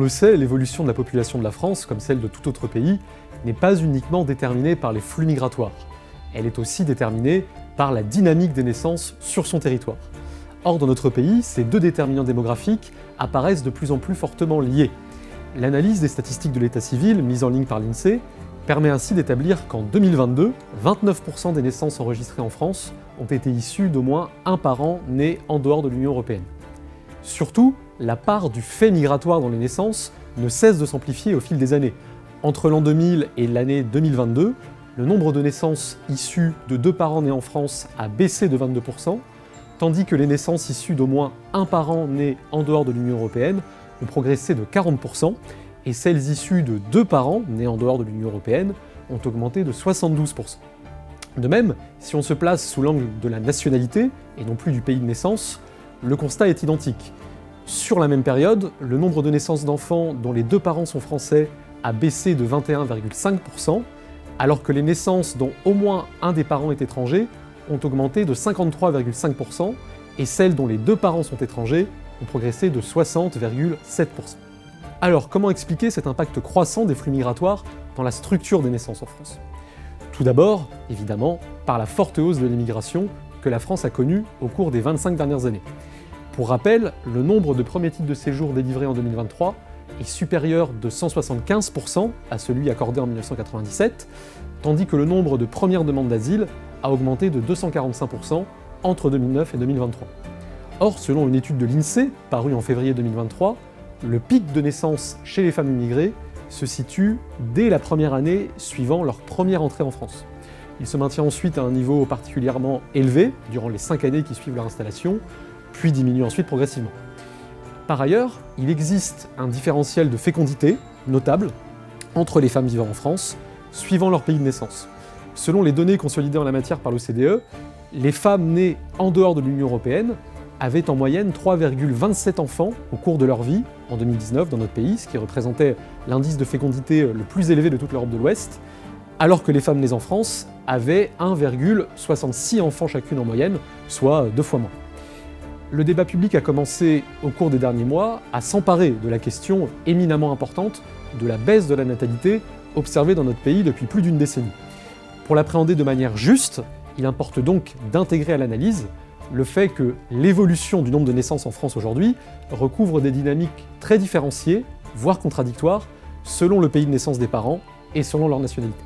On le sait, l'évolution de la population de la France, comme celle de tout autre pays, n'est pas uniquement déterminée par les flux migratoires. Elle est aussi déterminée par la dynamique des naissances sur son territoire. Or, dans notre pays, ces deux déterminants démographiques apparaissent de plus en plus fortement liés. L'analyse des statistiques de l'état civil, mise en ligne par l'INSEE, permet ainsi d'établir qu'en 2022, 29% des naissances enregistrées en France ont été issues d'au moins un parent né en dehors de l'Union européenne. Surtout, la part du fait migratoire dans les naissances ne cesse de s'amplifier au fil des années. Entre l'an 2000 et l'année 2022, le nombre de naissances issues de deux parents nés en France a baissé de 22%, tandis que les naissances issues d'au moins un parent né en dehors de l'Union européenne ont progressé de 40%, et celles issues de deux parents nés en dehors de l'Union européenne ont augmenté de 72%. De même, si on se place sous l'angle de la nationalité, et non plus du pays de naissance, le constat est identique. Sur la même période, le nombre de naissances d'enfants dont les deux parents sont français a baissé de 21,5%, alors que les naissances dont au moins un des parents est étranger ont augmenté de 53,5%, et celles dont les deux parents sont étrangers ont progressé de 60,7%. Alors, comment expliquer cet impact croissant des flux migratoires dans la structure des naissances en France ? Tout d'abord, évidemment, par la forte hausse de l'immigration que la France a connue au cours des 25 dernières années. Pour rappel, le nombre de premiers titres de séjour délivrés en 2023 est supérieur de 175% à celui accordé en 1997, tandis que le nombre de premières demandes d'asile a augmenté de 245% entre 2009 et 2023. Or, selon une étude de l'INSEE, parue en février 2023, le pic de naissance chez les femmes immigrées se situe dès la première année suivant leur première entrée en France. Il se maintient ensuite à un niveau particulièrement élevé durant les 5 années qui suivent leur installation, puis diminue ensuite progressivement. Par ailleurs, il existe un différentiel de fécondité notable entre les femmes vivant en France, suivant leur pays de naissance. Selon les données consolidées en la matière par l'OCDE, les femmes nées en dehors de l'Union européenne avaient en moyenne 3,27 enfants au cours de leur vie en 2019 dans notre pays, ce qui représentait l'indice de fécondité le plus élevé de toute l'Europe de l'Ouest, alors que les femmes nées en France avaient 1,66 enfants chacune en moyenne, soit 2 fois moins. Le débat public a commencé au cours des derniers mois à s'emparer de la question éminemment importante de la baisse de la natalité observée dans notre pays depuis plus d'une décennie. Pour l'appréhender de manière juste, il importe donc d'intégrer à l'analyse le fait que l'évolution du nombre de naissances en France aujourd'hui recouvre des dynamiques très différenciées, voire contradictoires, selon le pays de naissance des parents et selon leur nationalité.